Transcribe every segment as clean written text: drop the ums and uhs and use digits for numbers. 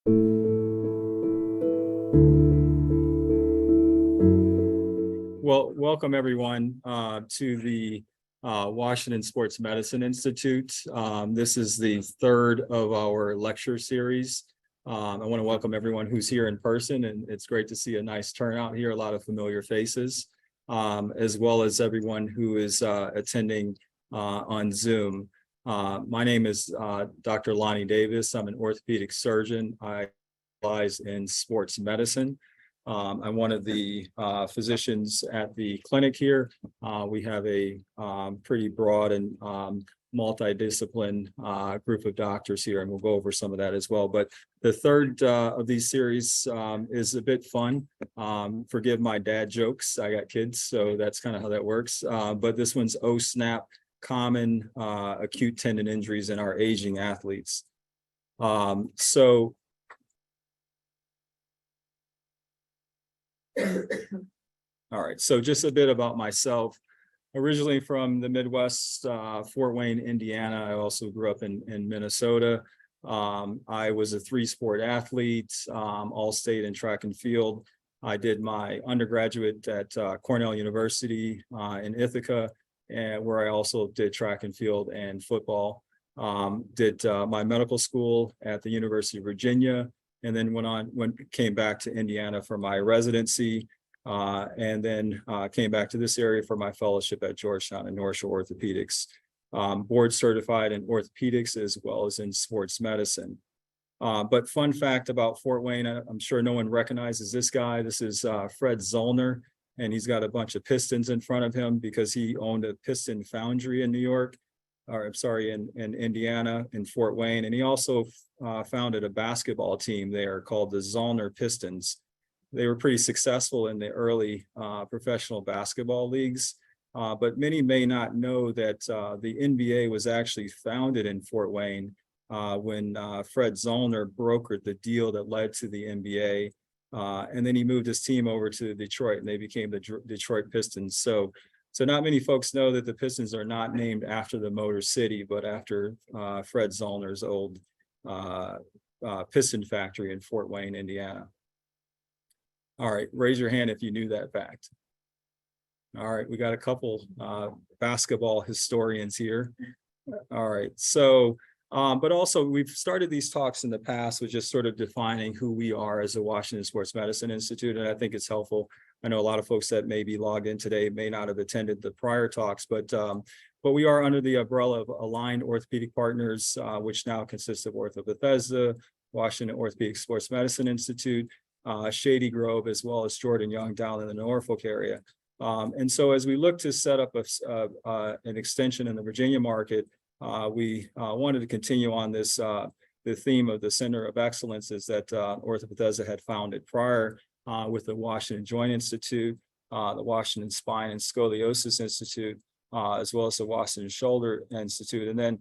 Well, welcome everyone to the Washington Sports Medicine Institute. This is the third of our lecture series. I want to welcome everyone who's here in person, and it's great to see a nice turnout here, a lot of familiar faces, as well as everyone who is attending on Zoom. My name is Dr. Lonnie Davis. I'm an orthopedic surgeon. I specialize in sports medicine. I'm one of the physicians at the clinic here. We have a pretty broad and multidiscipline group of doctors here, and we'll go over some of that as well. But the third of these series is a bit fun. Forgive my dad jokes. I got kids, so that's kind of how that works. But this one's O-SNAP, common acute tendon injuries in our aging athletes. All right, so just a bit about myself. Originally from the Midwest, Fort Wayne, Indiana. I also grew up in Minnesota. I was a three-sport athlete, all-state in track and field. I did my undergraduate at Cornell University in Ithaca, and where I also did track and field and football. Did my medical school at the University of Virginia, and then came back to Indiana for my residency, and then came back to this area for my fellowship at Georgetown in North Shore Orthopedics. Board certified in orthopedics as well as in sports medicine. But fun fact about Fort Wayne, I'm sure no one recognizes this guy. This is Fred Zollner, and he's got a bunch of pistons in front of him because he owned a piston foundry in New York, or I'm sorry, in Indiana, in Fort Wayne. And he also founded a basketball team there called the Zollner Pistons. They were pretty successful in the early professional basketball leagues, but many may not know that the NBA was actually founded in Fort Wayne when Fred Zollner brokered the deal that led to the NBA. And then he moved his team over to Detroit, and they became the Detroit Pistons. So not many folks know that the Pistons are not named after the Motor City, but after Fred Zollner's old piston factory in Fort Wayne, Indiana. All right, raise your hand if you knew that fact. All right, we got a couple basketball historians here. All right, so, but also we've started these talks in the past with just sort of defining who we are as a Washington Sports Medicine Institute, and I think it's helpful. I know a lot of folks that may be logged in today may not have attended the prior talks, but we are under the umbrella of Aligned Orthopedic Partners, which now consists of Ortho Bethesda, Washington Orthopedic Sports Medicine Institute, Shady Grove, as well as Jordan Young down in the Norfolk area. And so as we look to set up an extension in the Virginia market, we wanted to continue on this, the theme of the Center of Excellences that Ortho Bethesda had founded prior with the Washington Joint Institute, the Washington Spine and Scoliosis Institute, as well as the Washington Shoulder Institute, and then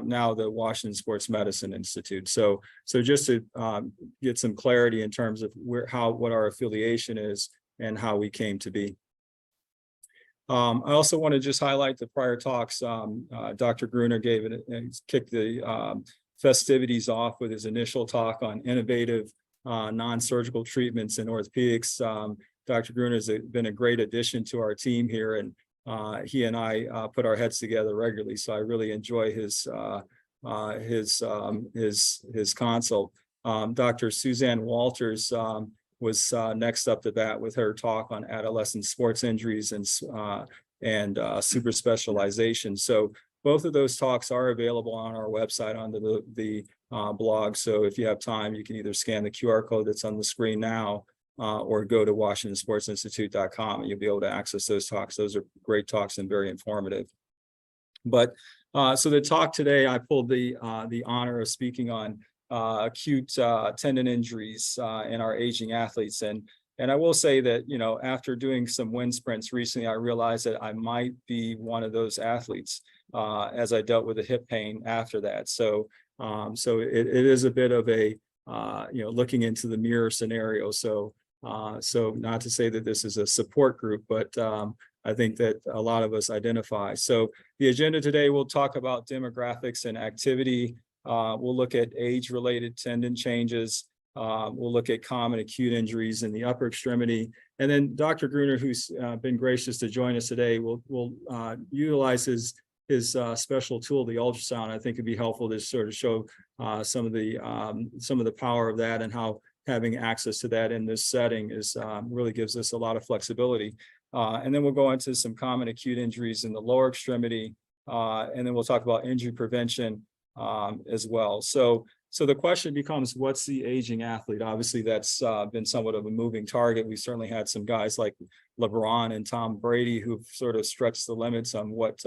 now the Washington Sports Medicine Institute. So just to get some clarity in terms of what our affiliation is and how we came to be. I also want to just highlight the prior talks. Dr. Gruner kicked the festivities off with his initial talk on innovative non-surgical treatments in orthopedics. Dr. Gruner has been a great addition to our team here, and he and I put our heads together regularly. So I really enjoy his consult. Dr. Suzanne Walters was next up to bat with her talk on adolescent sports injuries and super specialization. So both of those talks are available on our website under the blog. So if you have time, you can either scan the QR code that's on the screen now or go to WashingtonSportsInstitute.com and you'll be able to access those talks. Those are great talks and very informative. But so the talk today, I pulled the honor of speaking on acute tendon injuries in our aging athletes. And I will say that, you know, after doing some wind sprints recently, I realized that I might be one of those athletes as I dealt with the hip pain after that. So it is a bit of a, looking into the mirror scenario. So not to say that this is a support group, but I think that a lot of us identify. So the agenda today, we'll talk about demographics and activity. We'll look at age-related tendon changes. We'll look at common acute injuries in the upper extremity. And then Dr. Gruner, who's been gracious to join us today, will utilize his special tool, the ultrasound. I think it'd be helpful to sort of show some of the power of that, and how having access to that in this setting is really gives us a lot of flexibility. And then we'll go into some common acute injuries in the lower extremity, and then we'll talk about injury prevention as well. So the question becomes, what's the aging athlete? Obviously, that's been somewhat of a moving target. We certainly had some guys like LeBron and Tom Brady who've sort of stretched the limits on what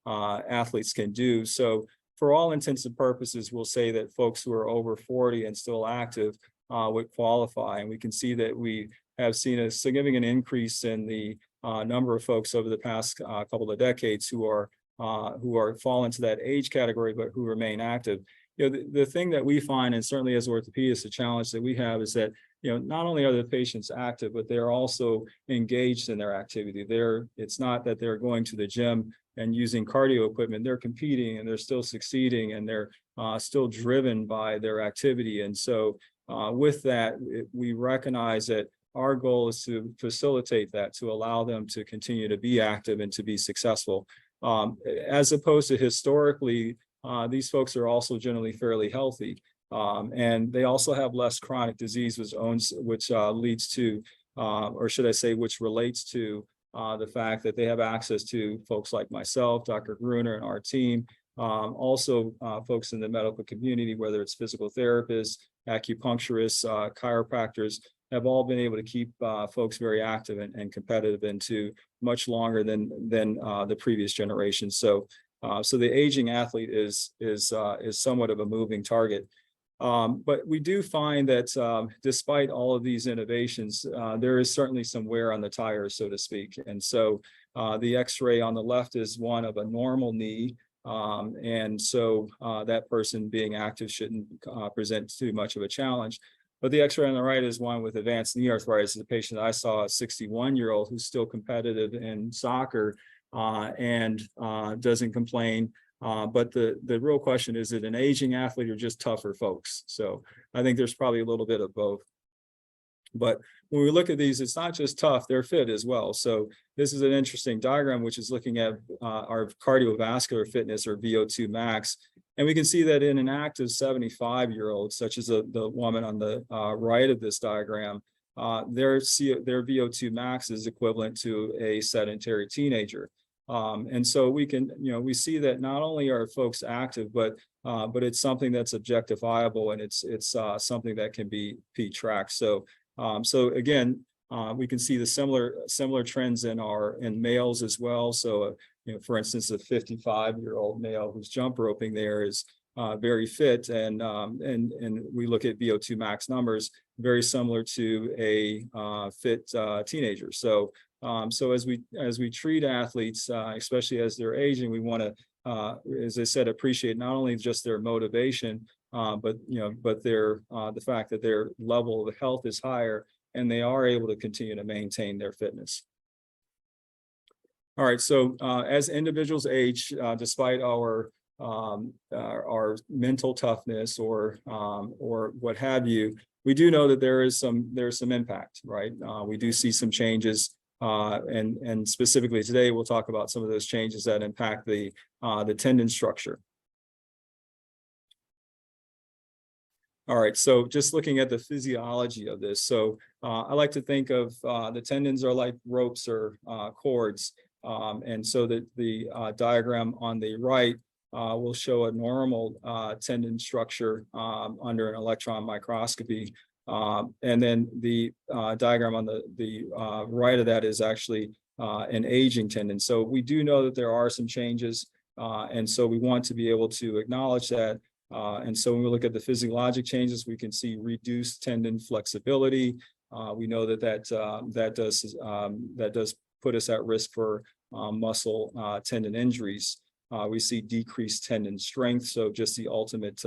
athletes can do. So for all intents and purposes, we'll say that folks who are over 40 and still active would qualify. And we can see that we have seen a significant increase in the number of folks over the past couple of decades who are fall into that age category, but who remain active. You know, the thing that we find, and certainly as orthopedists, the challenge that we have is that, you know, not only are the patients active, but they're also engaged in their activity. It's not that they're going to the gym and using cardio equipment. They're competing and they're still succeeding, and they're still driven by their activity. And so with that, we recognize that our goal is to facilitate that, to allow them to continue to be active and to be successful. As opposed to historically, these folks are also generally fairly healthy, and they also have less chronic disease, which leads to, or should I say, which relates to the fact that they have access to folks like myself, Dr. Gruner, and our team. Also, folks in the medical community, whether it's physical therapists, acupuncturists, chiropractors, have all been able to keep folks very active and competitive into much longer than the previous generation. So the aging athlete is somewhat of a moving target. But we do find that despite all of these innovations, there is certainly some wear on the tires, so to speak. And so the X-ray on the left is one of a normal knee. And so that person being active shouldn't present too much of a challenge. But the X-ray on the right is one with advanced knee arthritis. The patient I saw, a 61-year-old who's still competitive in soccer and doesn't complain. But the real question is it an aging athlete or just tougher folks? So I think there's probably a little bit of both. But when we look at these, it's not just tough, they're fit as well. So this is an interesting diagram, which is looking at our cardiovascular fitness, or VO2 max. And we can see that in an active 75-year-old, such as the woman on the right of this diagram, their VO2 max is equivalent to a sedentary teenager. And so we can, we see that not only are folks active, but it's something that's objectifiable, and it's something that can be tracked. So again, we can see the similar trends in males as well. So for instance, a 55-year-old male who's jump roping there is very fit, and we look at VO2 max numbers very similar to a fit teenager. So as we treat athletes, especially as they're aging, we want to, as I said, appreciate not only just their motivation, but the fact that their level of health is higher and they are able to continue to maintain their fitness. All right, so as individuals age, despite our mental toughness or what have you, we do know that there's some impact, right? We do see some changes, and specifically today we'll talk about some of those changes that impact the tendon structure. All right, so just looking at the physiology of this. So I like to think of the tendons are like ropes or cords. And so that the diagram on the right will show a normal tendon structure under an electron microscopy. And then the diagram on the right of that is actually an aging tendon. So we do know that there are some changes. And so we want to be able to acknowledge that. And so when we look at the physiologic changes, we can see reduced tendon flexibility. We know that does put us at risk for muscle tendon injuries. We see decreased tendon strength. So just the ultimate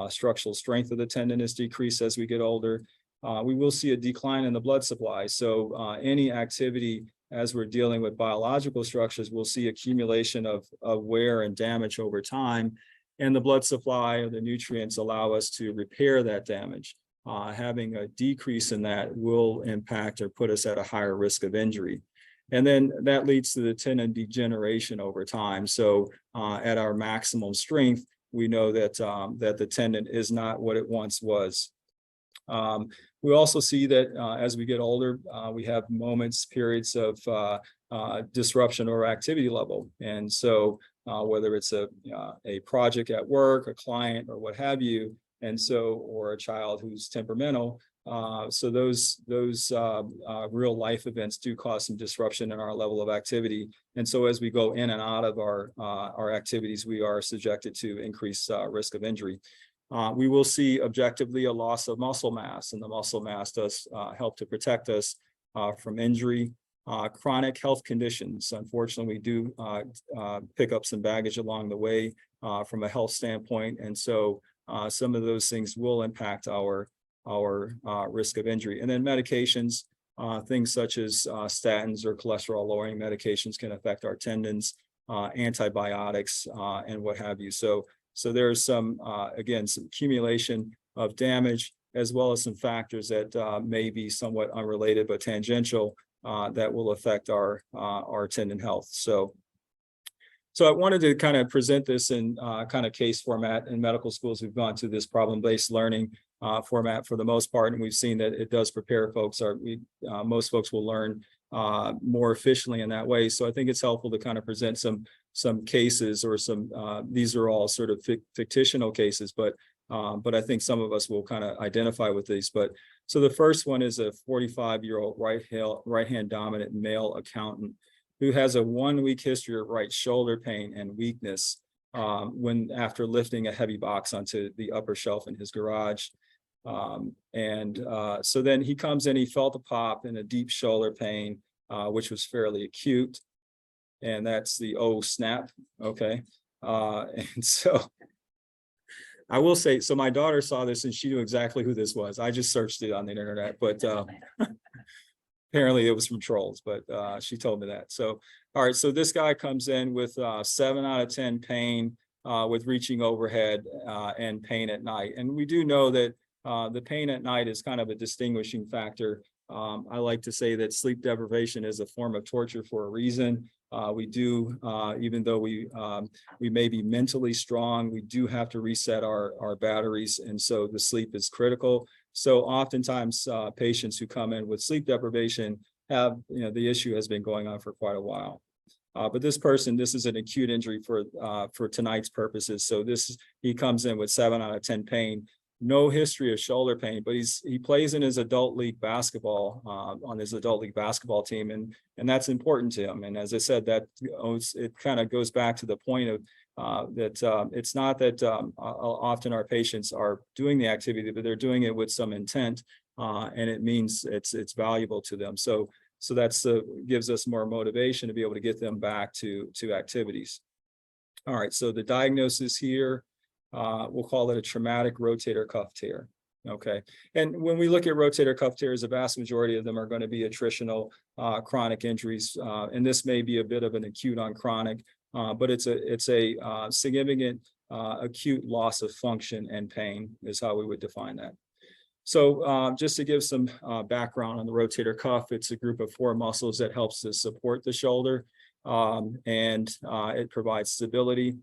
structural strength of the tendon is decreased as we get older. We will see a decline in the blood supply. So any activity as we're dealing with biological structures, we'll see accumulation of wear and damage over time. And the blood supply or the nutrients allow us to repair that damage. having a decrease in that will impact or put us at a higher risk of injury. And then that leads to the tendon degeneration over time. So at our maximum strength, we know that that the tendon is not what it once was. We also see that as we get older, we have moments, periods of disruption or activity level. And so whether it's a project at work, a client, or what have you, and so, or a child who's temperamental, so those real life events do cause some disruption in our level of activity. And so as we go in and out of our activities, we are subjected to increased risk of injury. We will see objectively a loss of muscle mass, and the muscle mass does help to protect us from injury. Chronic health conditions, unfortunately, we do pick up some baggage along the way from a health standpoint. And so some of those things will impact our risk of injury. And then medications, things such as statins or cholesterol lowering medications can affect our tendons, antibiotics, and what have you. So there's some, again, some accumulation of damage, as well as some factors that may be somewhat unrelated but tangential that will affect our tendon health. So I wanted to kind of present this in kind of case format. In medical schools, we've gone to this problem-based learning format for the most part, and we've seen that it does prepare folks. Most folks will learn more efficiently in that way. So I think it's helpful to kind of present some cases, or some, these are all sort of fictional cases, but I think some of us will kind of identify with these. But so the first one is a 45-year-old right-hand dominant male accountant who has a 1-week history of right shoulder pain and weakness after lifting a heavy box onto the upper shelf in his garage. So then he comes in, he felt a pop and a deep shoulder pain, which was fairly acute. And that's the snap. Okay. And so I will say, so my daughter saw this and she knew exactly who this was. I just searched it on the internet, but apparently it was from trolls, but she told me that. So, all right. So this guy comes in with 7 out of 10 pain with reaching overhead and pain at night. And we do know that the pain at night is kind of a distinguishing factor. I like to say that sleep deprivation is a form of torture for a reason. We do, even though we may be mentally strong, we do have to reset our batteries. And so the sleep is critical. So oftentimes patients who come in with sleep deprivation have, the issue has been going on for quite a while. But this person, this is an acute injury for tonight's purposes. So he comes in with 7 out of 10 pain. No history of shoulder pain, but he plays in his adult league basketball on his adult league basketball team, and that's important to him. And as I said, that it kind of goes back to the point of that it's not that often our patients are doing the activity, but they're doing it with some intent, and it means it's valuable to them. So that's gives us more motivation to be able to get them back to activities. All right, so the diagnosis here. We'll call it a traumatic rotator cuff tear. Okay. And when we look at rotator cuff tears, the vast majority of them are going to be attritional chronic injuries. And this may be a bit of an acute on chronic, but it's a significant acute loss of function and pain is how we would define that. So just to give some background on the rotator cuff, it's a group of 4 muscles that helps to support the shoulder, and it provides stability.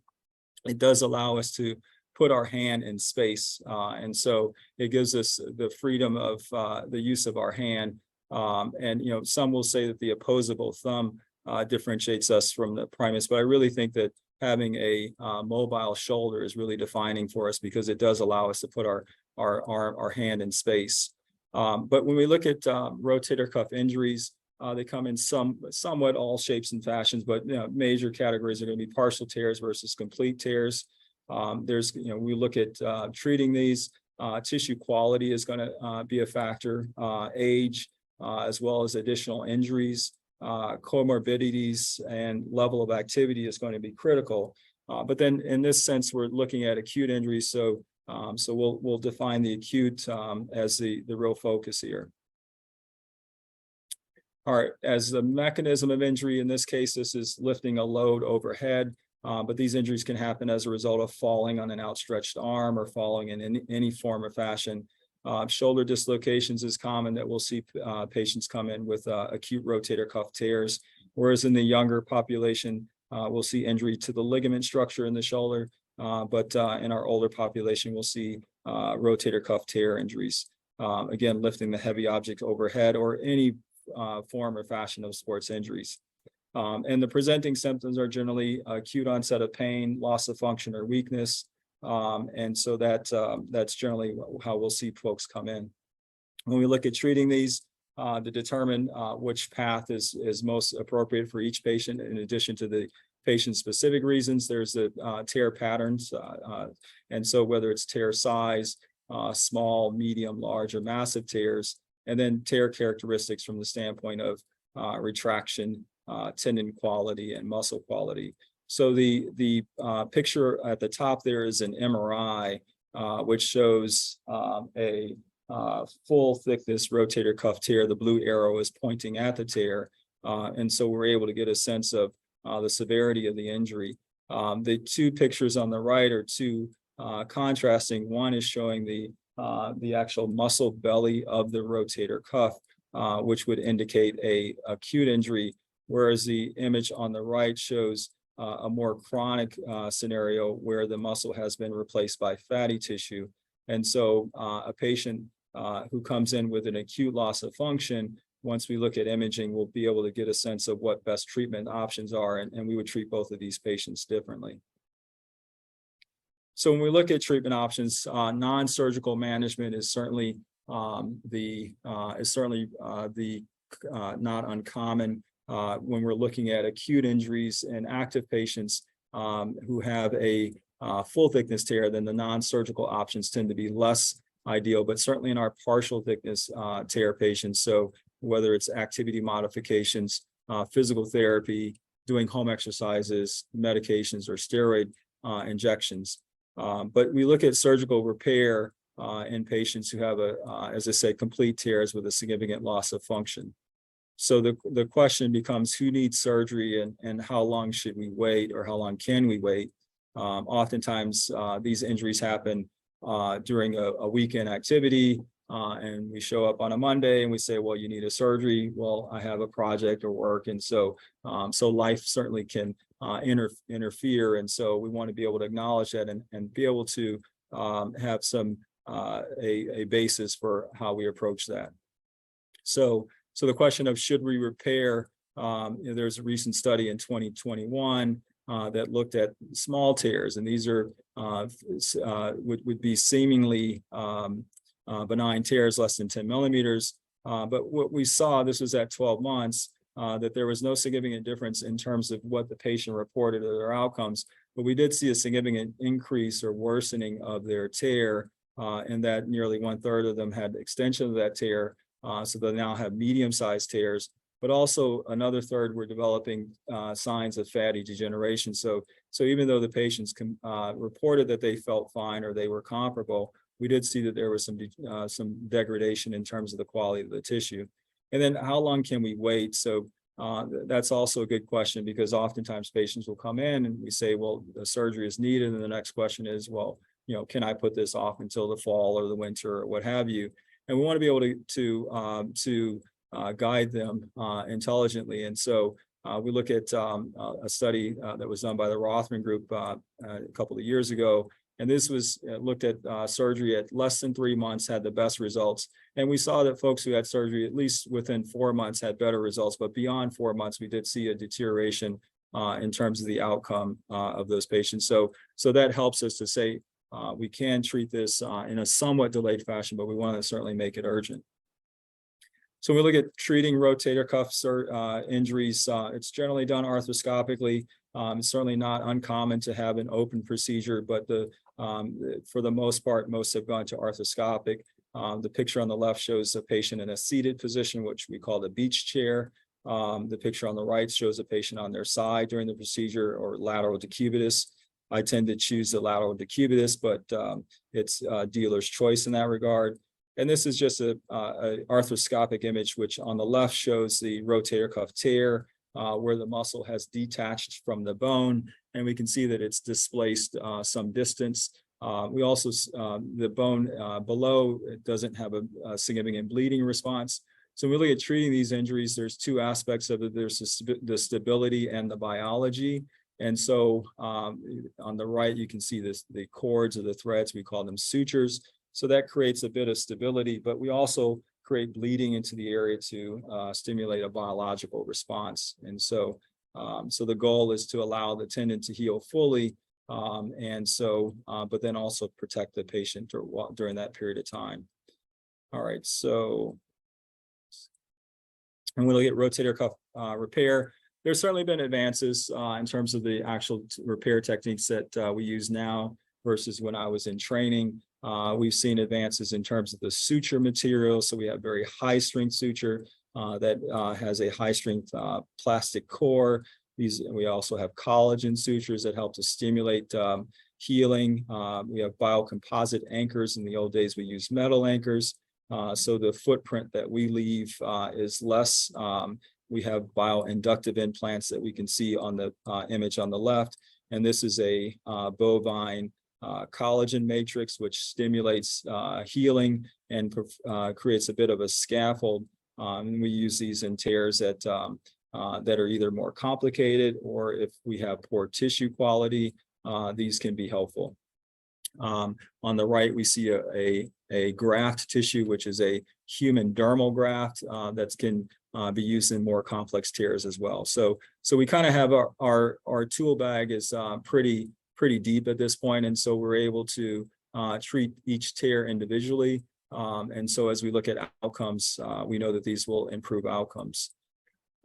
It does allow us to put our hand in space. And so it gives us the freedom of the use of our hand. And, some will say that the opposable thumb differentiates us from the primates, but I really think that having a mobile shoulder is really defining for us, because it does allow us to put our hand in space. But when we look at rotator cuff injuries, they come in somewhat all shapes and fashions, but major categories are going to be partial tears versus complete tears. We look at treating these. Tissue quality is going to be a factor, age, as well as additional injuries, comorbidities, and level of activity is going to be critical. But then in this sense, we're looking at acute injuries. So we'll define the acute as the real focus here. All right, as the mechanism of injury, in this case, this is lifting a load overhead, but these injuries can happen as a result of falling on an outstretched arm or falling in any form or fashion. Shoulder dislocations is common that we'll see patients come in with acute rotator cuff tears, whereas in the younger population, we'll see injury to the ligament structure in the shoulder, but in our older population, we'll see rotator cuff tear injuries. Again, lifting the heavy object overhead or any form or fashion of sports injuries. And the presenting symptoms are generally acute onset of pain, loss of function or weakness. And so that's generally how we'll see folks come in. When we look at treating these to determine which path is most appropriate for each patient, in addition to the patient-specific reasons, there's the tear patterns. And so whether it's tear size, small, medium, large, or massive tears, and then tear characteristics from the standpoint of retraction, tendon quality, and muscle quality. So the picture at the top there is an MRI, which shows a full thickness rotator cuff tear. The blue arrow is pointing at the tear. And so we're able to get a sense of the severity of the injury. The two pictures on the right are two contrasting. One is showing the actual muscle belly of the rotator cuff, which would indicate a acute injury, whereas the image on the right shows a more chronic scenario where the muscle has been replaced by fatty tissue. And so a patient who comes in with an acute loss of function, once we look at imaging, we'll be able to get a sense of what best treatment options are, and we would treat both of these patients differently. So when we look at treatment options, non-surgical management is certainly not uncommon when we're looking at acute injuries in active patients who have a full thickness tear. Then the non-surgical options tend to be less ideal, but certainly in our partial thickness tear patients. So whether it's activity modifications, physical therapy, doing home exercises, medications, or steroid injections. But we look at surgical repair in patients who have as I say, complete tears with a significant loss of function. So the question becomes, who needs surgery and how long should we wait, or how long can we wait? Oftentimes these injuries happen during a weekend activity, and we show up on a Monday and we say, well, you need a surgery. Well, I have a project or work. And so life certainly can interfere. And so we want to be able to acknowledge that and be able to have some a basis for how we approach that. So the question of should we repair, there's a recent study in 2021 that looked at small tears, and these are would be seemingly benign tears less than 10 millimeters. But what we saw, this was at 12 months, that there was no significant difference in terms of what the patient reported of their outcomes, but we did see a significant increase or worsening of their tear, and that nearly 1/3 of them had extension of that tear. So they now have medium-sized tears, but also another third were developing signs of fatty degeneration. So even though the patients reported that they felt fine or they were comparable, we did see that there was some degradation in terms of the quality of the tissue. And then how long can we wait? So that's also a good question, because oftentimes patients will come in and we say, well, the surgery is needed. And the next question is, well, can I put this off until the fall or the winter or what have you? And we want to be able to guide them intelligently. And so we look at a study that was done by the Rothman Group a couple of years ago. And this was looked at surgery at less than 3 months, had the best results. And we saw that folks who had surgery at least within 4 months had better results. But beyond 4 months, we did see a deterioration in terms of the outcome of those patients. So that helps us to say we can treat this in a somewhat delayed fashion, but we want to certainly make it urgent. So when we look at treating rotator cuff injuries, it's generally done arthroscopically. It's certainly not uncommon to have an open procedure, but for the most part, most have gone to arthroscopic. The picture on the left shows a patient in a seated position, which we call the beach chair. The picture on the right shows a patient on their side during the procedure, or lateral decubitus. I tend to choose the lateral decubitus, but it's dealer's choice in that regard. And this is just a arthroscopic image, which on the left shows the rotator cuff tear, where the muscle has detached from the bone. And we can see that it's displaced some distance We also, the bone below, it doesn't have a significant bleeding response. So when we look at treating these injuries, there's two aspects of it. There's the stability and the biology. And so on the right, you can see this, the cords or the threads, we call them sutures. So that creates a bit of stability, but we also create bleeding into the area to stimulate a biological response. And so, so the goal is to allow the tendon to heal fully, but then also protect the patient during that period of time. All right, so, and we look at rotator cuff repair. There's certainly been advances in terms of the actual repair techniques that we use now versus when I was in training. We've seen advances in terms of the suture material. So we have very high strength suture that has a high strength plastic core. We also have collagen sutures that help to stimulate healing. We have biocomposite anchors. In the old days, we used metal anchors. So the footprint that we leave is less. We have bioinductive implants that we can see on the image on the left. And this is a bovine collagen matrix, which stimulates healing and creates a bit of a scaffold. And we use these in tears that are either more complicated, or if we have poor tissue quality, these can be helpful. On the right, we see a graft tissue, which is a human dermal graft that can be used in more complex tears as well. So we kind of have our tool bag is pretty deep at this point, and so we're able to treat each tear individually. And so as we look at outcomes, we know that these will improve outcomes.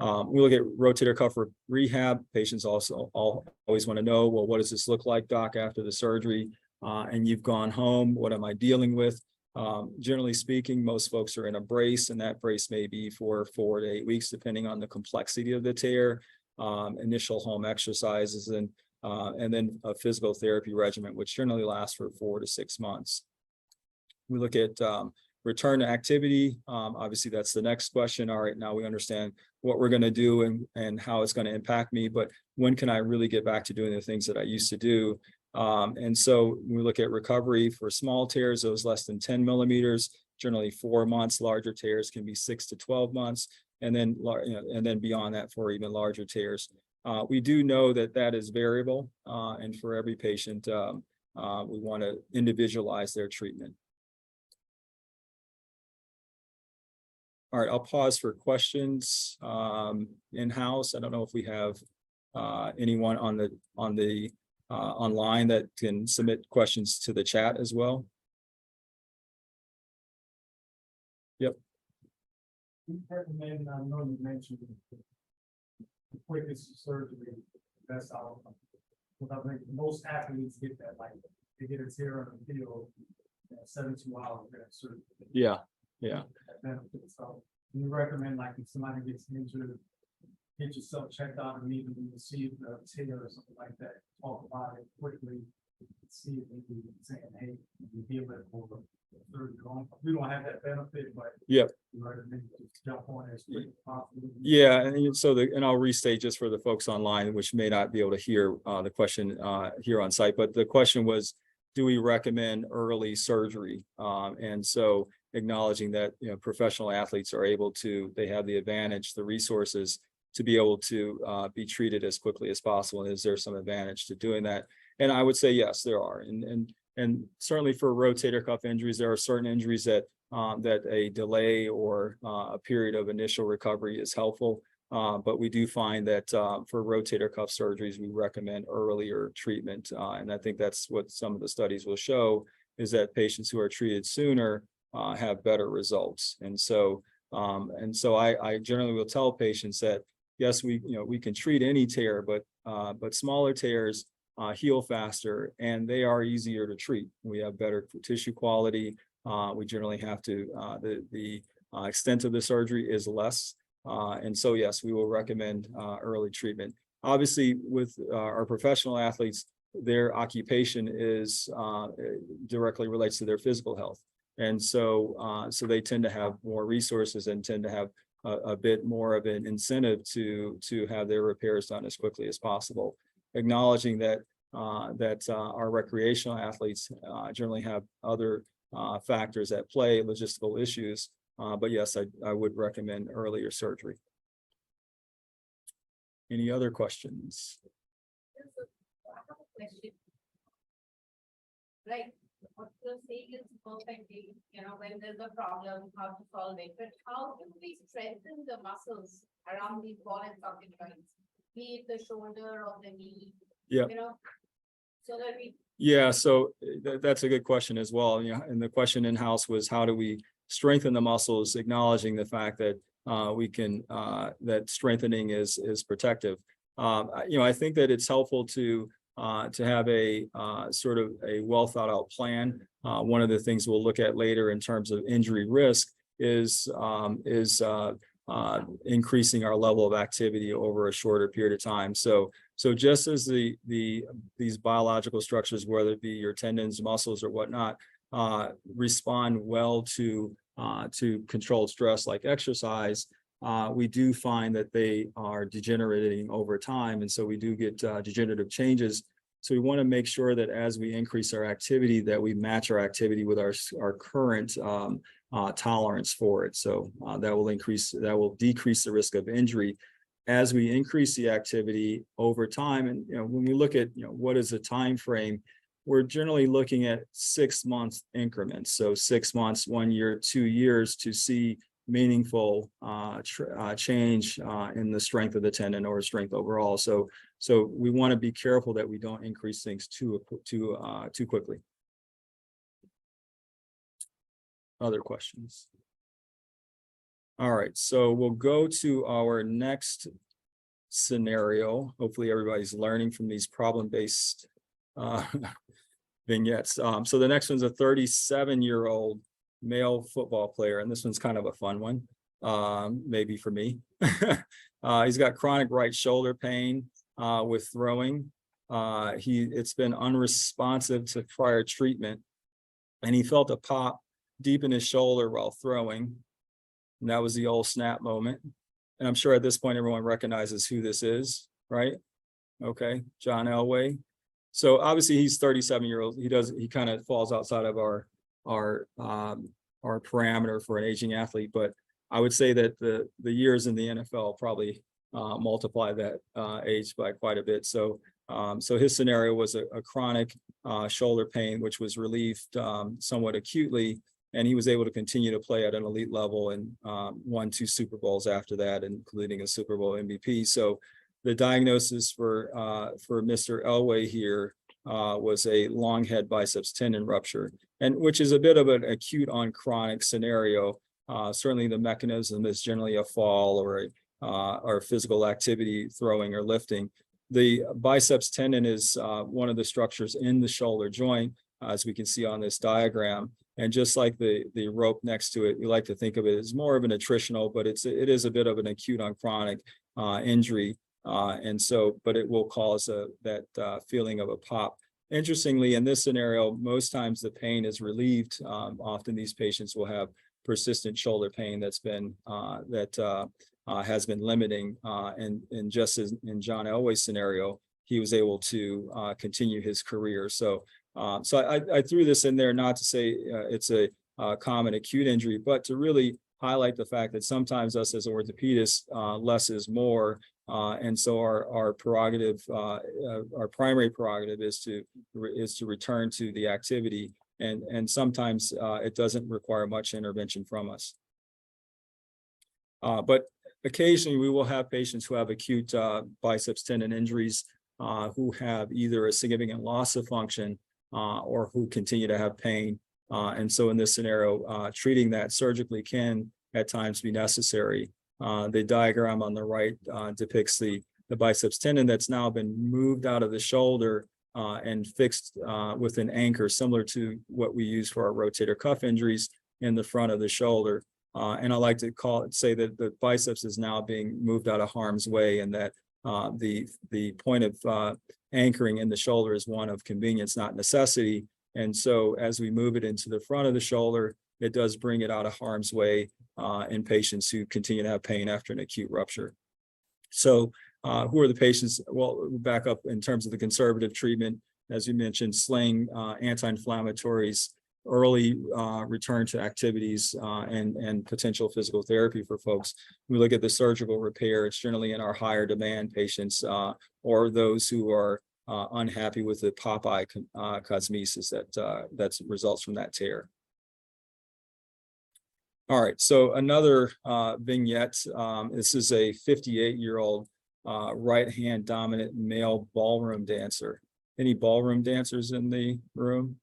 We look at rotator cuff rehab. Patients also always want to know, well, what does this look like, doc, after the surgery? And you've gone home, what am I dealing with? Generally speaking, most folks are in a brace, and that brace may be for 4 to 8 weeks, depending on the complexity of the tear, initial home exercises, and then a physical therapy regimen, which generally lasts for 4 to 6 months. We look at return to activity. Obviously, that's the next question. All right, now we understand what we're going to do and how it's going to impact me, but when can I really get back to doing the things that I used to do? And so we look at recovery for small tears, those less than 10 millimeters, generally 4 months. Larger tears can be 6 to 12 months, and then beyond that for even larger tears. We do know that is variable, and for every patient, we want to individualize their treatment. All right, I'll pause for questions in-house. I don't know if we have anyone on the online that can submit questions to the chat as well. Yep. You recommend, I know you mentioned the quickest surgery, best outcome. But I think most athletes get that, like they get a tear on the field, 72 hours after surgery. Yeah. So you recommend, like, if somebody gets injured, get yourself checked out immediately to see if the tear or something like that. Talk about it quickly, see if they can say, hey, we heal it for surgery. We don't have that benefit, but yep. You recommend to jump on as quick as possible. Yeah, and so and I'll restate just for the folks online, which may not be able to hear the question here on site, but the question was, do we recommend early surgery? And so acknowledging that, professional athletes are able to, they have the advantage, the resources to be able to be treated as quickly as possible. And is there some advantage to doing that? And I would say, yes, there are. And certainly for rotator cuff injuries, there are certain injuries that a delay or a period of initial recovery is helpful. But we do find that for rotator cuff surgeries, we recommend earlier treatment. And I think that's what some of the studies will show, is that patients who are treated sooner have better results. And so I generally will tell patients that, yes, we can treat any tear, but smaller tears heal faster, and they are easier to treat. We have better tissue quality. We generally have to, the extent of the surgery is less. And so, yes, we will recommend early treatment. Obviously, with our professional athletes, their occupation is directly relates to their physical health. And so, so they tend to have more resources and tend to have a bit more of an incentive to have their repairs done as quickly as possible. Acknowledging that our recreational athletes generally have other factors at play, logistical issues. But yes, I would recommend earlier surgery. Any other questions? I have a question. Right, what you're saying is perfectly, when there's a problem, how to solve it, but how do we strengthen the muscles around these ball and socket joints? Be it the shoulder or the knee, Yeah. So that we. Yeah, so that's a good question as well. And the question in-house was, how do we strengthen the muscles, acknowledging the fact that we can that strengthening is protective. I think that it's helpful to have a sort of a well thought out plan. One of the things we'll look at later in terms of injury risk is increasing our level of activity over a shorter period of time. So just as these biological structures, whether it be your tendons, muscles, or whatnot, respond well to controlled stress like exercise, we do find that they are degenerating over time, and so we do get degenerative changes. So we want to make sure that as we increase our activity, that we match our activity with our current tolerance for it. So that will decrease the risk of injury as we increase the activity over time. And when we look at what is the time frame, we're generally looking at 6 month increments. So 6 months, 1 year, 2 years to see meaningful change in the strength of the tendon or strength overall. So we want to be careful that we don't increase things too quickly. Other questions? All right, so we'll go to our next scenario. Hopefully everybody's learning from these problem-based vignettes. So the next one's a 37-year-old male football player, and this one's kind of a fun one, maybe for me. He's got chronic right shoulder pain with throwing. It's been unresponsive to prior treatment, and he felt a pop deep in his shoulder while throwing. And that was the old snap moment. And I'm sure at this point, everyone recognizes who this is, right? Okay, John Elway. So obviously he's 37-year-old. He kind of falls outside of our parameter for an aging athlete, but I would say that the years in the NFL probably multiply that age by quite a bit. So his scenario was a chronic shoulder pain, which was relieved somewhat acutely, and he was able to continue to play at an elite level and won 2 Super Bowls after that, including a Super Bowl MVP. So the diagnosis for Mr. Elway here was a long head biceps tendon rupture, and which is a bit of an acute on chronic scenario. Certainly the mechanism is generally a fall or physical activity, throwing or lifting. The biceps tendon is one of the structures in the shoulder joint, as we can see on this diagram. And just like the rope next to it, we like to think of it as more of an attritional, but it is a bit of an acute on chronic injury. But it will cause that feeling of a pop. Interestingly, in this scenario, most times the pain is relieved. Often these patients will have persistent shoulder pain that's been has been limiting. And just as in John Elway's scenario, he was able to continue his career. So I threw this in there not to say it's a common acute injury, but to really highlight the fact that sometimes us as orthopedists, less is more. And so our prerogative, our primary prerogative is to return to the activity. And sometimes it doesn't require much intervention from us. But occasionally we will have patients who have acute biceps tendon injuries who have either a significant loss of function or who continue to have pain. And so in this scenario, treating that surgically can at times be necessary. The diagram on the right depicts the biceps tendon that's now been moved out of the shoulder and fixed with an anchor, similar to what we use for our rotator cuff injuries in the front of the shoulder. And I like to say that the biceps is now being moved out of harm's way, and that the point of anchoring in the shoulder is one of convenience, not necessity. And so as we move it into the front of the shoulder, it does bring it out of harm's way in patients who continue to have pain after an acute rupture. So who are the patients? Well, back up in terms of the conservative treatment, as you mentioned, sling, anti-inflammatories, early return to activities, and potential physical therapy for folks. We look at the surgical repair. It's generally in our higher demand patients or those who are unhappy with the Popeye cosmesis that results from that tear. All right, so another vignette. This is a 58-year-old right-hand dominant male ballroom dancer. Any ballroom dancers in the room?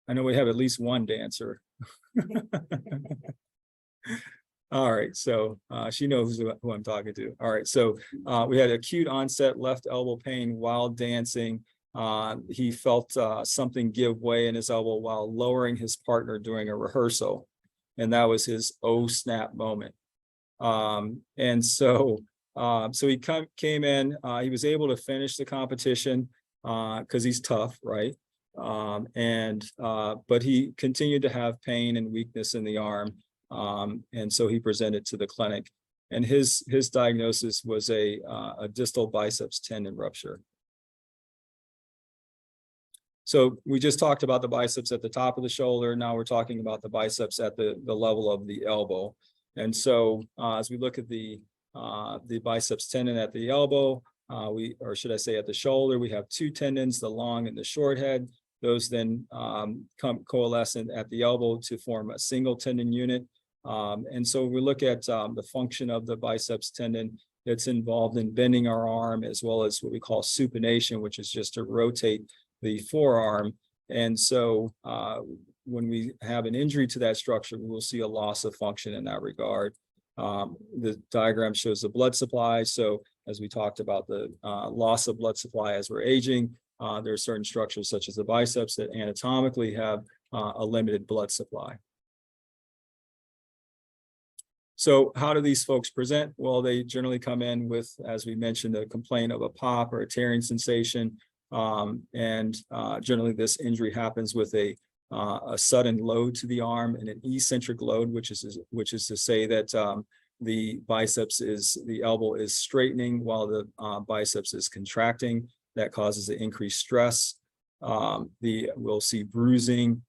I know we have at least one dancer. All right, so she knows who I'm talking to. All right, so we had acute onset left elbow pain while dancing. He felt something give way in his elbow while lowering his partner during a rehearsal. And that was his oh snap moment. And so he came in, he was able to finish the competition because he's tough, right? But he continued to have pain and weakness in the arm. And so he presented to the clinic, and his diagnosis was a distal biceps tendon rupture. So we just talked about the biceps at the top of the shoulder. Now we're talking about the biceps at the level of the elbow. And so as we look at the biceps tendon at the elbow, or should I say at the shoulder, we have two tendons, the long and the short head. Those then coalesce at the elbow to form a single tendon unit. And so we look at the function of the biceps tendon. It's involved in bending our arm, as well as what we call supination, which is just to rotate the forearm. And so when we have an injury to that structure, we will see a loss of function in that regard. The diagram shows the blood supply. So as we talked about the loss of blood supply as we're aging, there are certain structures such as the biceps that anatomically have a limited blood supply. So how do these folks present? Well, they generally come in with, as we mentioned, a complaint of a pop or a tearing sensation. Generally this injury happens with a sudden load to the arm and an eccentric load, which is to say that the elbow is straightening while the biceps is contracting. That causes an increased stress. We'll see bruising,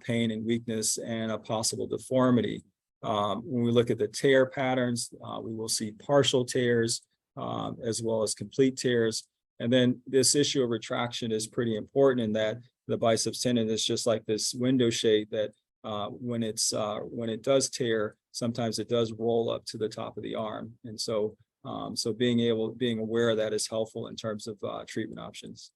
pain and weakness, and a possible deformity. When we look at the tear patterns, we will see partial tears as well as complete tears. And then this issue of retraction is pretty important in that the biceps tendon is just like this window shade that when it does tear, sometimes it does roll up to the top of the arm. And so being aware of that is helpful in terms of treatment options.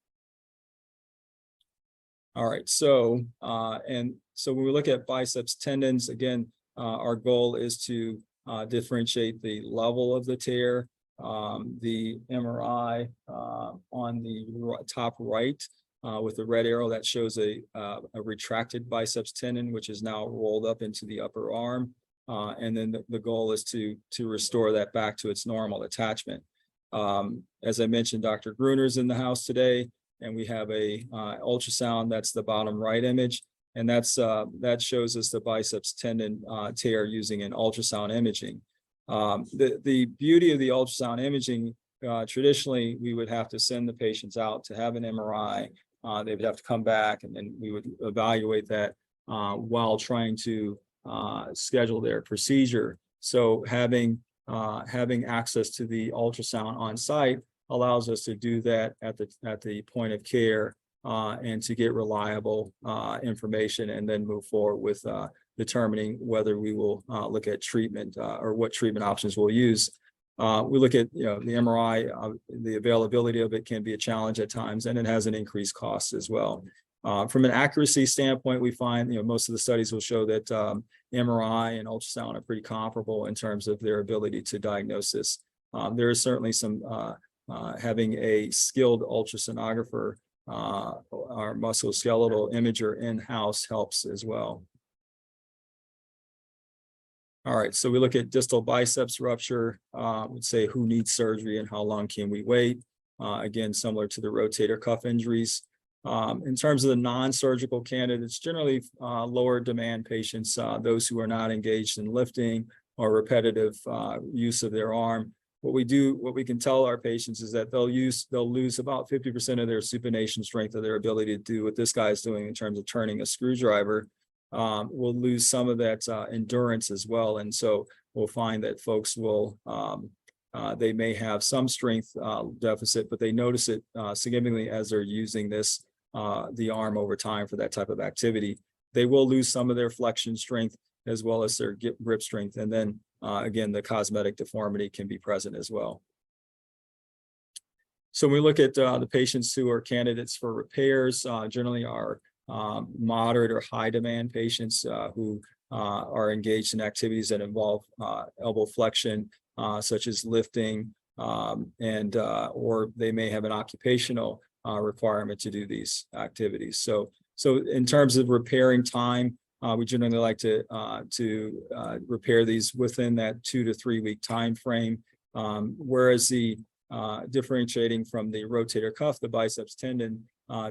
All right, so when we look at biceps tendons, again, our goal is to differentiate the level of the tear. The MRI on the top right with the red arrow, that shows a retracted biceps tendon, which is now rolled up into the upper arm. And then the goal is to restore that back to its normal attachment. As I mentioned, Dr. Gruner's in the house today, and we have a ultrasound. That's the bottom right image, and that shows us the biceps tendon tear using an ultrasound imaging. The beauty of the ultrasound imaging, traditionally, we would have to send the patients out to have an MRI. They would have to come back, and then we would evaluate that while trying to schedule their procedure. So having access to the ultrasound on site allows us to do that at the point of care and to get reliable information, and then move forward with determining whether we will look at treatment or what treatment options we'll use. We look at the MRI, the availability of it can be a challenge at times, and it has an increased cost as well. From an accuracy standpoint, we find most of the studies will show that MRI and ultrasound are pretty comparable in terms of their ability to diagnose this. There is certainly some having a skilled ultrasonographer or musculoskeletal imager in-house helps as well. All right, so we look at distal biceps rupture. We'd say who needs surgery and how long can we wait? Again, similar to the rotator cuff injuries. In terms of the non-surgical candidates, generally lower demand patients, those who are not engaged in lifting or repetitive use of their arm. what we can tell our patients is that they'll lose about 50% of their supination strength, of their ability to do what this guy is doing in terms of turning a screwdriver. Will lose some of that endurance as well. And so we'll find that folks will, they may have some strength deficit, but they notice it significantly as they're using this, the arm over time for that type of activity. They will lose some of their flexion strength as well as their grip strength. And then again, the cosmetic deformity can be present as well. So when we look at the patients who are candidates for repairs, generally are moderate or high demand patients who are engaged in activities that involve elbow flexion, such as lifting, and or they may have an occupational requirement to do these activities. So in terms of repairing time, we generally like to repair these within that 2 to 3 week time frame, whereas the differentiating from the rotator cuff, the biceps tendon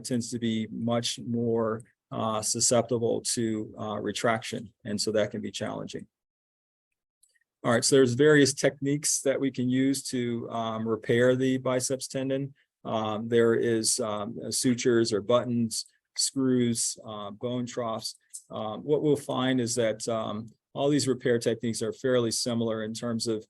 tends to be much more susceptible to retraction, and so that can be challenging. All right, so there's various techniques that we can use to repair the biceps tendon. There is sutures or buttons, screws, bone troughs. What we'll find is that all these repair techniques are fairly similar in terms of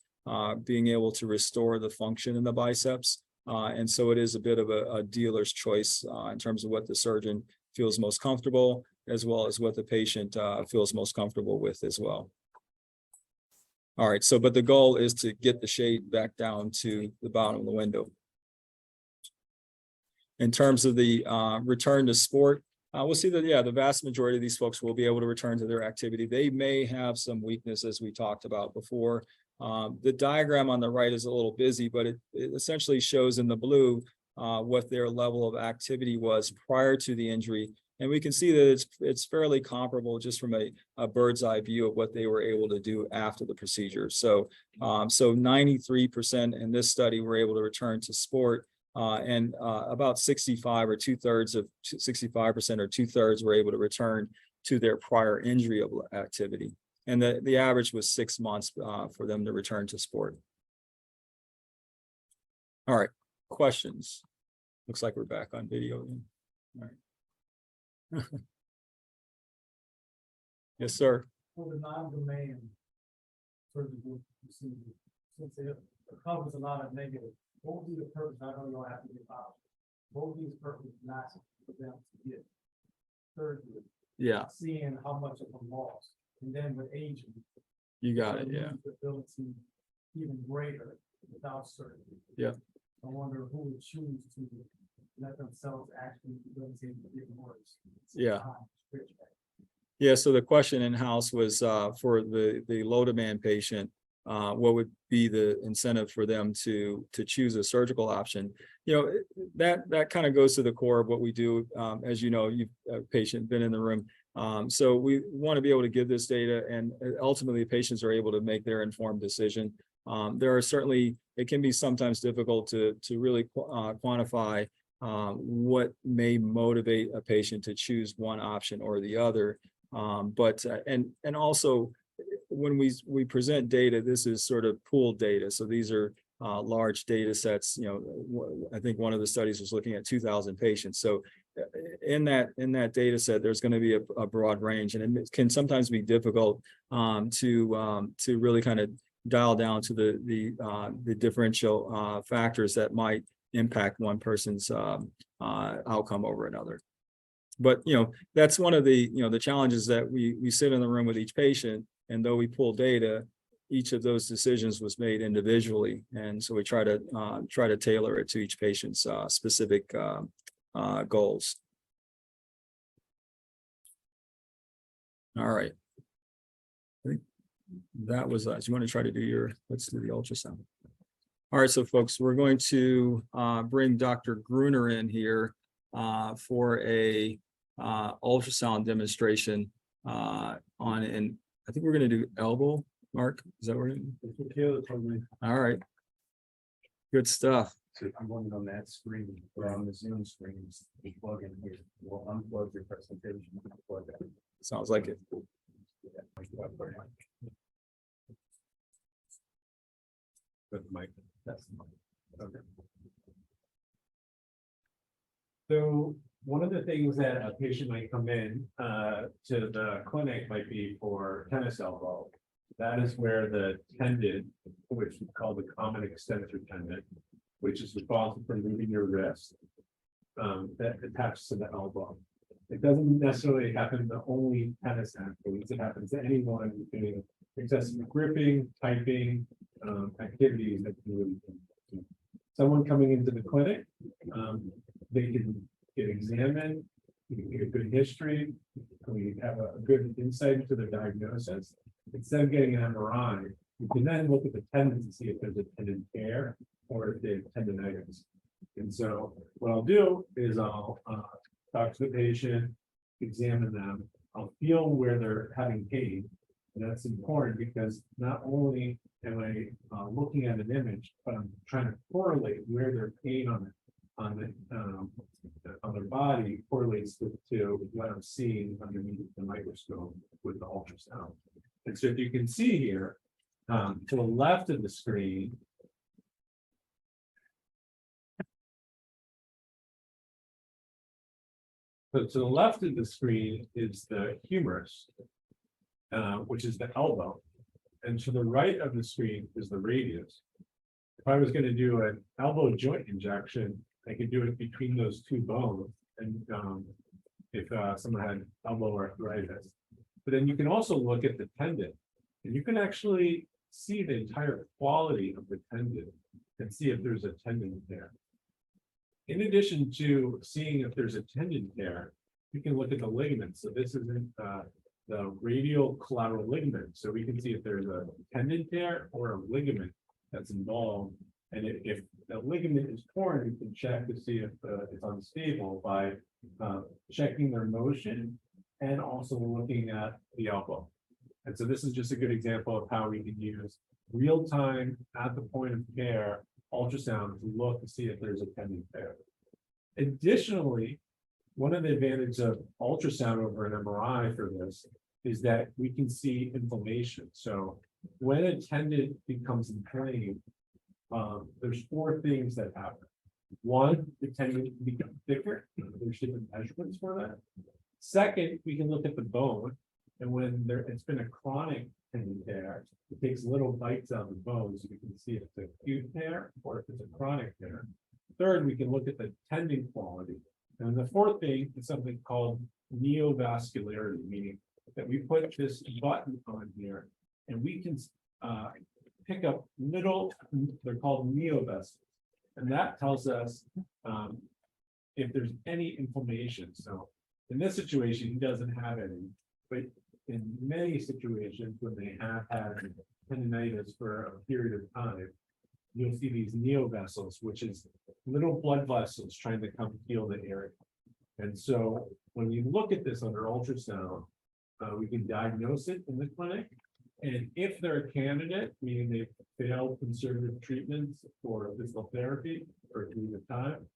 being able to restore the function in the biceps. And so it is a bit of a dealer's choice in terms of what the surgeon feels most comfortable, as well as what the patient feels most comfortable with as well. All right, so but the goal is to get the shade back down to the bottom of the window. In terms of the return to sport, we'll see that, yeah, the vast majority of these folks will be able to return to their activity. They may have some weakness, as we talked about before. The diagram on the right is a little busy, but it essentially shows in the blue what their level of activity was prior to the injury. And we can see that it's fairly comparable just from a bird's eye view of what they were able to do after the procedure. So 93% in this study were able to return to sport, and about 65 or 2/3 of 65% or 2/3 were able to return to their prior injury activity. And the average was 6 months for them to return to sport. All right, questions? Looks like we're back on video. All right. Yes, sir. For the non-domain surgical procedure, since it covers a lot of negative, what would be the purpose? I know you don't have to get out. What would be the purpose not for them to get surgery? Yeah, Seeing how much of a loss, and then with aging, you got it. they Yeah. lose the ability even greater without surgery. Yeah. I wonder who would choose to let themselves actually debilitate and get worse. Yeah. Yeah, so the question in-house was for the low demand patient, what would be the incentive for them to choose a surgical option? You know, that kind of goes to the core of what we do. As you know, you've a patient been in the room. So we want to be able to give this data, and ultimately patients are able to make their informed decision. There are certainly, it can be sometimes difficult to really quantify what may motivate a patient to choose one option or the other. But also when we present data, this is sort of pooled data. So these are large data sets. You know, I think one of the studies was looking at 2,000 patients. So in that data set, there's going to be a broad range, and it can sometimes be difficult to really kind of dial down to the differential factors that might impact one person's outcome over another. But, you know, that's one of the, you know, the challenges that we sit in the room with each patient, and though we pull data, each of those decisions was made individually. And so we try to tailor it to each patient's specific goals. All right. I think that was us. You want to try to do let's do the ultrasound. All right, so folks, we're going to bring Dr. Gruner in here for a ultrasound demonstration and I think we're going to do elbow. Mark, is that what we're doing? All right, good stuff. So I'm going on that screen or on the Zoom screen, you plug in here. We'll unplug your presentation. Plug that. Sounds like it. Good mic. That's okay. So one of the things that a patient might come in to the clinic might be for tennis elbow. That is where the tendon, which we call the common extensor tendon, which is responsible for moving your wrist, that attaches to the elbow. It doesn't necessarily happen to only tennis athletes. It happens to anyone doing excessive gripping, typing, activities that can really. Someone coming into the clinic, they can get examined, we can get a good history, we have a good insight into the diagnosis. Instead of getting an MRI, you can then look at the tendons and see if there's a tendon tear or if they have tendonitis. And so what I'll do is I'll talk to the patient, examine them, I'll feel where they're having pain. And that's important because not only am I looking at an image, but I'm trying to correlate where their pain on their body correlates to what I'm seeing underneath the microscope with the ultrasound. And so if you can see here, to the left of the screen, so to the left of the screen is the humerus, which is the elbow. And to the right of the screen is the radius. If I was going to do an elbow joint injection, I could do it between those two bones. And if someone had elbow arthritis, but then you can also look at the tendon, and you can actually see the entire quality of the tendon and see if there's a tendon tear. In addition to seeing if there's a tendon tear, you can look at the ligament. So this is the radial collateral ligament. So we can see if there's a tendon tear or a ligament that's involved. And if the ligament is torn, you can check to see if it's unstable by checking their motion and also looking at the elbow. And so this is just a good example of how we can use real time at the point of care ultrasound to look to see if there's a tendon tear. Additionally, one of the advantages of ultrasound over an MRI for this is that we can see inflammation. So when a tendon becomes inflamed, there's four things that happen. One, the tendon becomes thicker. There's different measurements for that. Second, we can look at the bone, and when it's been a chronic tendon tear, it takes little bites out of the bone so we can see if it's an acute tear or if it's a chronic tear. Third, we can look at the tendon quality. And the fourth thing is something called neovascularity, meaning that we put this button on here and we can pick up little, they're called neovessels. And that tells us if there's any inflammation. So in this situation, he doesn't have any, but in many situations when they have had tendonitis for a period of time, you'll see these neovessels, which is little blood vessels trying to come heal the area. And so when you look at this under ultrasound, we can diagnose it in the clinic. And if they're a candidate, meaning they've failed conservative treatments for physical therapy for a period of time,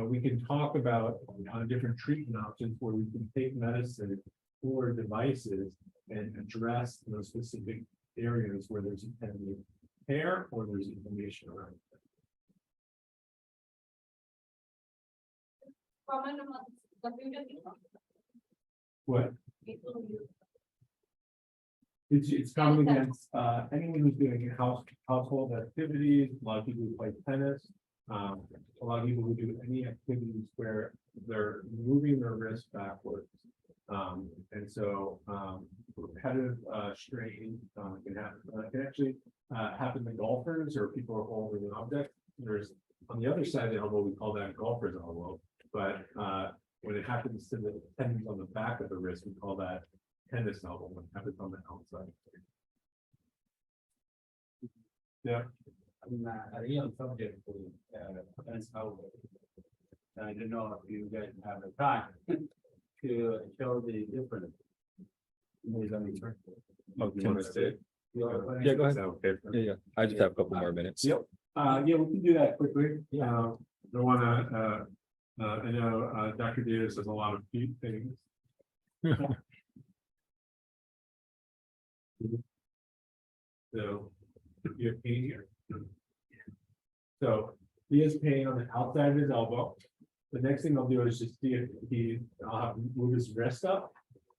we can talk about different treatment options where we can take medicine or devices and address those specific areas where there's a tendon tear or there's inflammation around it. Common among computer people. What? People who use It's common against anyone who's doing household activities, a lot of people who play tennis, a lot of people who do any activities where they're moving their wrist backwards. And so repetitive strain can happen. Can actually happen to golfers or people who are holding an object. There's on the other side of the elbow, we call that golfer's elbow. But when it happens to the tendons on the back of the wrist, we call that tennis elbow when it happens on the outside. Yeah. I mean, a real subject to tennis elbow. I don't know if you guys have the time to show the difference. Oh, You can wanna we see it? Yeah, go ahead. Yeah. I just have a couple more minutes. Yep. Yeah, we can do that quickly. I want to. I know Dr. Davis has a lot of deep things. So you have pain here. So he has pain on the outside of his elbow. The next thing I'll do is just see if I'll have him move his wrist up.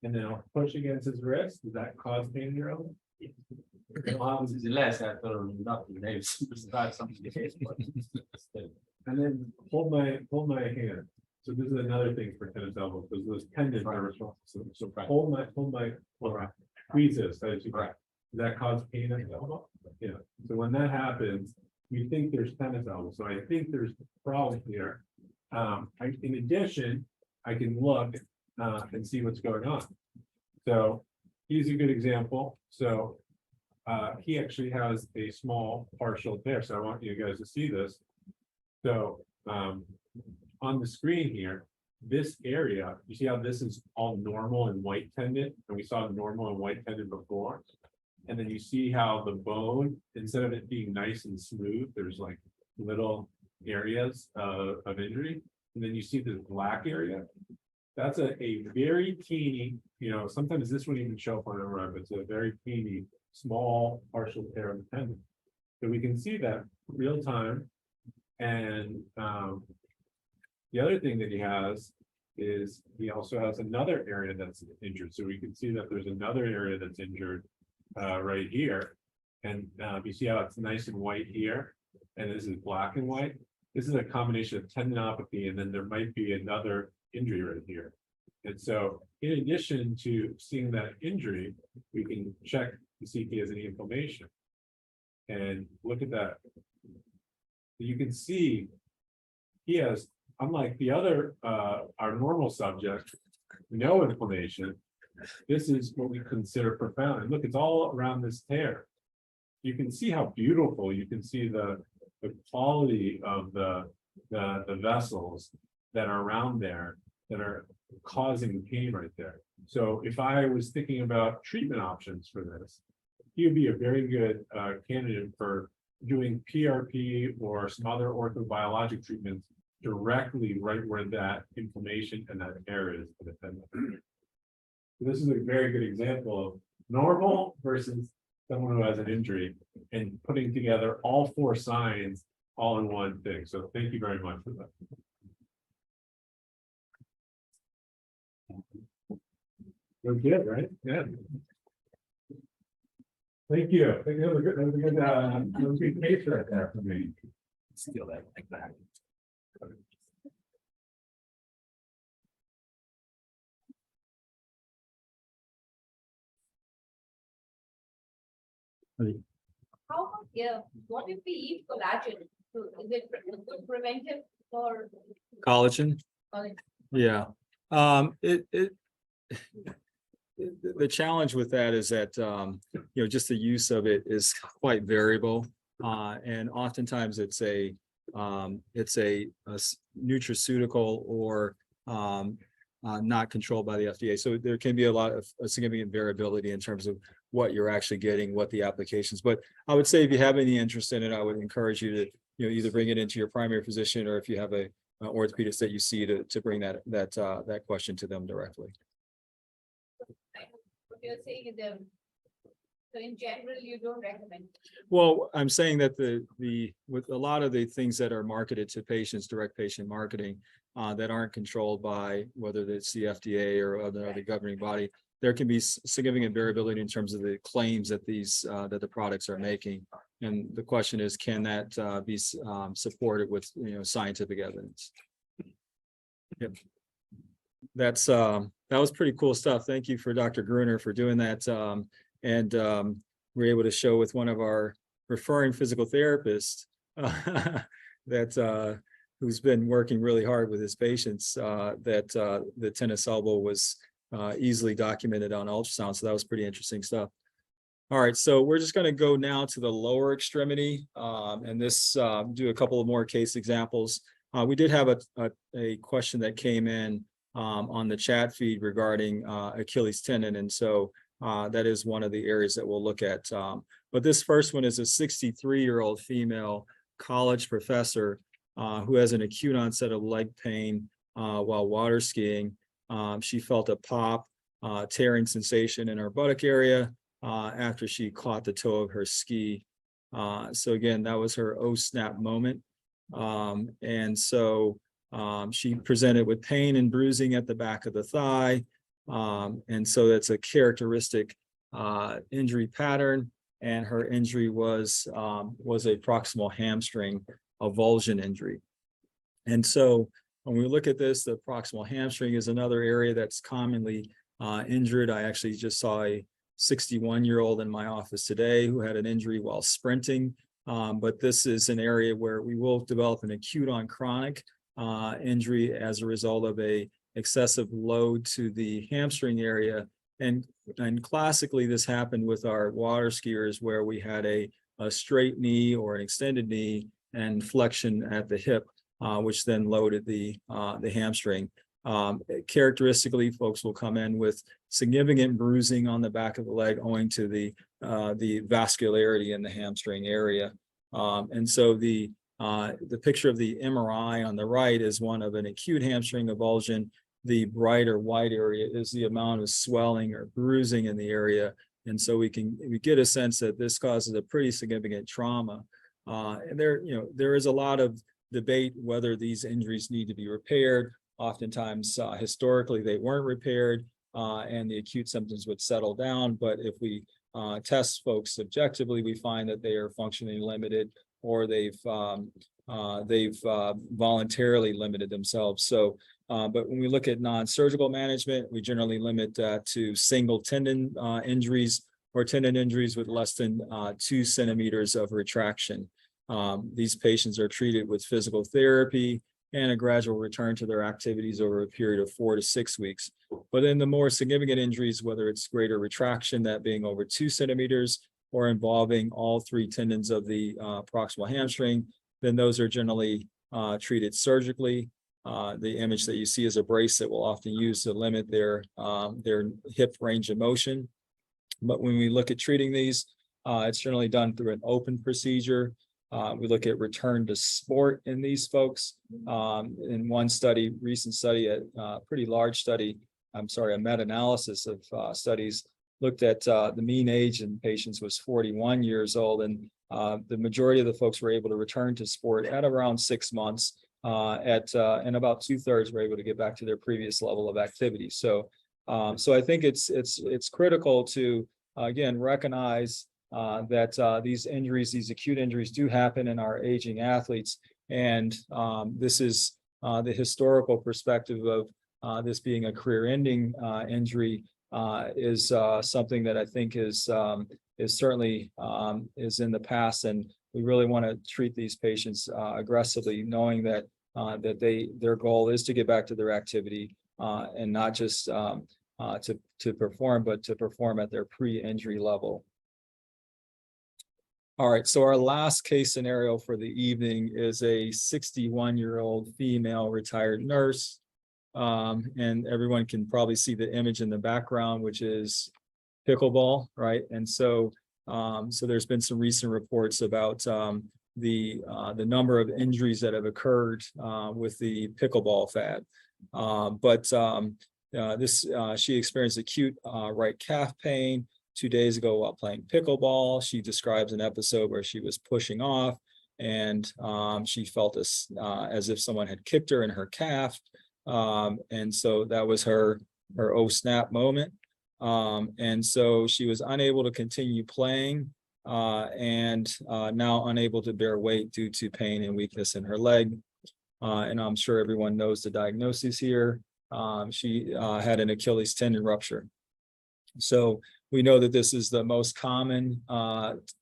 And then I'll push against his wrist. Does that cause pain in your elbow? This is less after not nails. Start something. And then hold my hand. So this is another thing for tennis elbow, because those tendons are responsible. So hold my, squeeze this. Does that cause pain in the elbow? Yeah. So when that happens, we think there's tennis elbow. So I think there's a problem here. In addition, I can look and see what's going on. So here's a good example. So he actually has a small partial tear. So I want you guys to see this. So on the screen here, this area, you see how this is all normal and white tendon, and we saw normal and white tendon before. And then you see how the bone, instead of it being nice and smooth, there's like little areas of injury. And then you see this black area. That's a very teeny, sometimes this wouldn't even show up on MRI, but it's a very teeny, small partial tear of the tendon. So we can see that real time. And the other thing that he has is he also has another area that's injured. So we can see that there's another area that's injured right here. And you see how it's nice and white here, and this is black and white. This is a combination of tendinopathy, and then there might be another injury right here. And so in addition to seeing that injury, we can check to see if he has any inflammation. And look at that. You can see he has, unlike the other, our normal subject, no inflammation. This is what we consider profound. And look, it's all around this tear. You can see how beautiful, you can see the quality of the vessels that are around there that are causing pain right there. So if I was thinking about treatment options for this, he would be a very good candidate for doing PRP or some other orthobiologic treatments directly right where that inflammation and that tear is for the tendon. This is a very good example of normal versus someone who has an injury and putting together all four signs all in one thing. So thank you very much for that. We're good, right? Yeah. Thank you. That was a good case right there for me. Steal that like that. How about here? What if we eat collagen? So is it preventive or? Collagen? Collagen? Yeah. The challenge with that is that, just the use of it is quite variable. And oftentimes it's a nutraceutical or not controlled by the FDA. So there can be a significant variability in terms of what you're actually getting, what the applications. But I would say if you have any interest in it, I would encourage you to, either bring it into your primary physician, or if you have an orthopedist that you see, to bring that question to them directly. What you're saying is so in general, you don't recommend. Well, I'm saying that with a lot of the things that are marketed to patients, direct patient marketing, that aren't controlled by whether it's the FDA or other governing body, there can be significant variability in terms of the claims that that the products are making. And the question is, can that be supported with scientific evidence? Yep. That was pretty cool stuff. Thank you for Dr. Gruner for doing that. And we're able to show with one of our referring physical therapists that who's been working really hard with his patients, that the tennis elbow was easily documented on ultrasound. So that was pretty interesting stuff. All right, so we're just going to go now to the lower extremity, and this do a couple of more case examples. We did have a question that came in on the chat feed regarding Achilles tendon, and so that is one of the areas that we'll look at. But this first one is a 63-year-old female college professor who has an acute onset of leg pain while water skiing. She felt a pop, tearing sensation in her buttock area after she caught the toe of her ski. So again, that was her snap moment. And so she presented with pain and bruising at the back of the thigh. And so that's a characteristic injury pattern. And her injury was a proximal hamstring avulsion injury. And so when we look at this, the proximal hamstring is another area that's commonly injured. I actually just saw a 61-year-old in my office today who had an injury while sprinting. But this is an area where we will develop an acute on chronic injury as a result of a excessive load to the hamstring area. And classically, this happened with our water skiers where we had a straight knee or an extended knee and flexion at the hip, which then loaded the hamstring. Characteristically, folks will come in with significant bruising on the back of the leg owing to the vascularity in the hamstring area. And so the picture of the MRI on the right is one of an acute hamstring avulsion. The brighter white area is the amount of swelling or bruising in the area. And so we get a sense that this causes a pretty significant trauma. And there is a lot of debate whether these injuries need to be repaired. Oftentimes, historically, they weren't repaired and the acute symptoms would settle down. But if we test folks subjectively, we find that they are functionally limited or they've voluntarily limited themselves. So, but when we look at non-surgical management, we generally limit that to single tendon injuries or tendon injuries with less than 2 centimeters of retraction. These patients are treated with physical therapy and a gradual return to their activities over a period of 4 to 6 weeks. But in the more significant injuries, whether it's greater retraction, that being over 2 centimeters, or involving all 3 tendons of the proximal hamstring, then those are generally treated surgically. The image that you see is a brace that we'll often use to limit their hip range of motion. But when we look at treating these, it's generally done through an open procedure. We look at return to sport in these folks. In one study, recent study, a pretty large study, a meta-analysis of studies looked at the mean age in patients was 41 years old, and the majority of the folks were able to return to sport at around 6 months. And about 2/3 were able to get back to their previous level of activity. So I think it's critical to again recognize that these injuries, these acute injuries, do happen in our aging athletes, and this is the historical perspective of this being a career-ending injury is something that I think is certainly is in the past, and we really want to treat these patients aggressively, knowing that their goal is to get back to their activity and not just to perform, but to perform at their pre-injury level. All right, so our last case scenario for the evening is a 61-year-old female retired nurse. And everyone can probably see the image in the background, which is pickleball, right? And so there's been some recent reports about the number of injuries that have occurred with the pickleball fad. She experienced acute right calf pain 2 days ago while playing pickleball. She describes an episode where she was pushing off and she felt as if someone had kicked her in her calf. And so that was her oh snap moment. And so she was unable to continue playing and now unable to bear weight due to pain and weakness in her leg. And I'm sure everyone knows the diagnosis here. She had an Achilles tendon rupture. So we know that this is the most common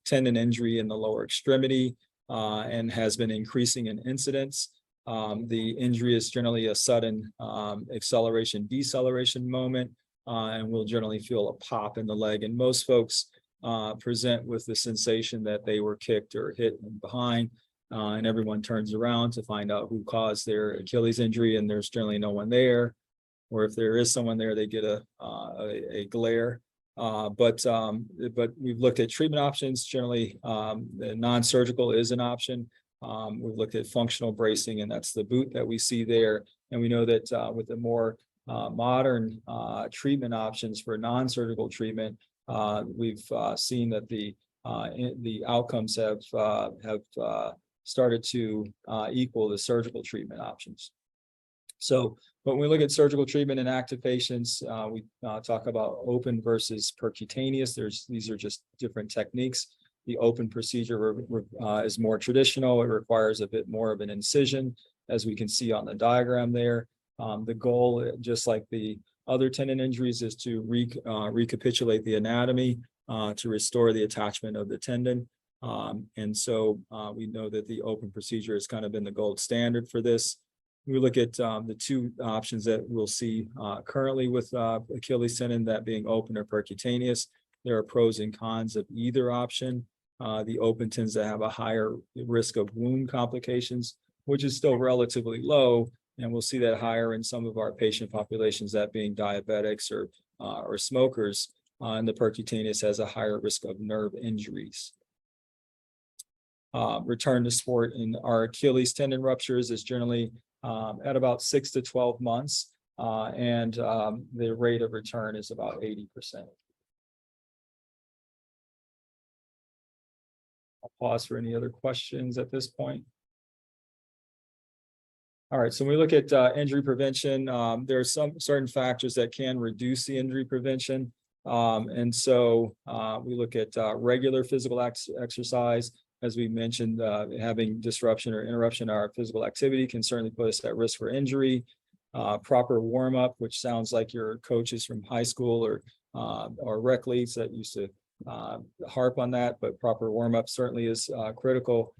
tendon injury in the lower extremity and has been increasing in incidence. The injury is generally a sudden acceleration, deceleration moment, and we'll generally feel a pop in the leg. And most folks present with the sensation that they were kicked or hit from behind, and everyone turns around to find out who caused their Achilles injury, and there's generally no one there. Or if there is someone there, they get a glare. But we've looked at treatment options. Generally, the non-surgical is an option. We've looked at functional bracing, and that's the boot that we see there. And we know that with the more modern treatment options for non-surgical treatment, we've seen that the outcomes have started to equal the surgical treatment options. So when we look at surgical treatment in active patients, we talk about open versus percutaneous. These are just different techniques. The open procedure is more traditional. It requires a bit more of an incision, as we can see on the diagram there. The goal, just like the other tendon injuries, is to recapitulate the anatomy to restore the attachment of the tendon. And so we know that the open procedure has kind of been the gold standard for this. We look at the two options that we'll see currently with Achilles tendon, that being open or percutaneous. There are pros and cons of either option. The open tends to have a higher risk of wound complications, which is still relatively low. And we'll see that higher in some of our patient populations, that being diabetics or smokers. And the percutaneous has a higher risk of nerve injuries. Return to sport in our Achilles tendon ruptures is generally at about 6 to 12 months, and the rate of return is about 80%. I'll pause for any other questions at this point. All right, so when we look at injury prevention, there are some certain factors that can reduce the injury prevention. And so we look at regular physical exercise. As we mentioned, having disruption or interruption in our physical activity can certainly put us at risk for injury. Proper warm-up, which sounds like your coaches from high school or rec leagues that used to harp on that, but proper warm-up certainly is critical.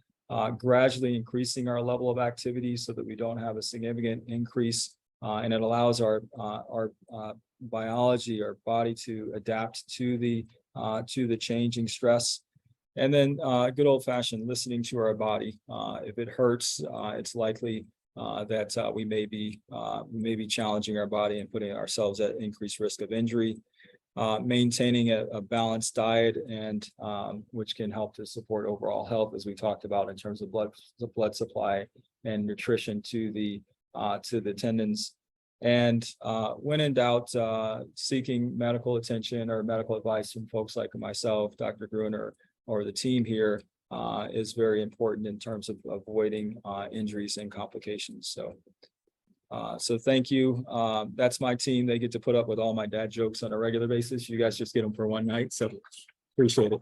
Gradually increasing our level of activity so that we don't have a significant increase, and it allows our biology, our body, to adapt to the changing stress. And then good old-fashioned listening to our body. If it hurts, it's likely that we may be challenging our body and putting ourselves at increased risk of injury. Maintaining a balanced diet, and which can help to support overall health, as we talked about, in terms of blood supply and nutrition to the tendons. And when in doubt, seeking medical attention or medical advice from folks like myself, Dr. Gruner, or the team here is very important in terms of avoiding injuries and complications. So thank you. That's my team. They get to put up with all my dad jokes on a regular basis. You guys just get them for one night. So appreciate it.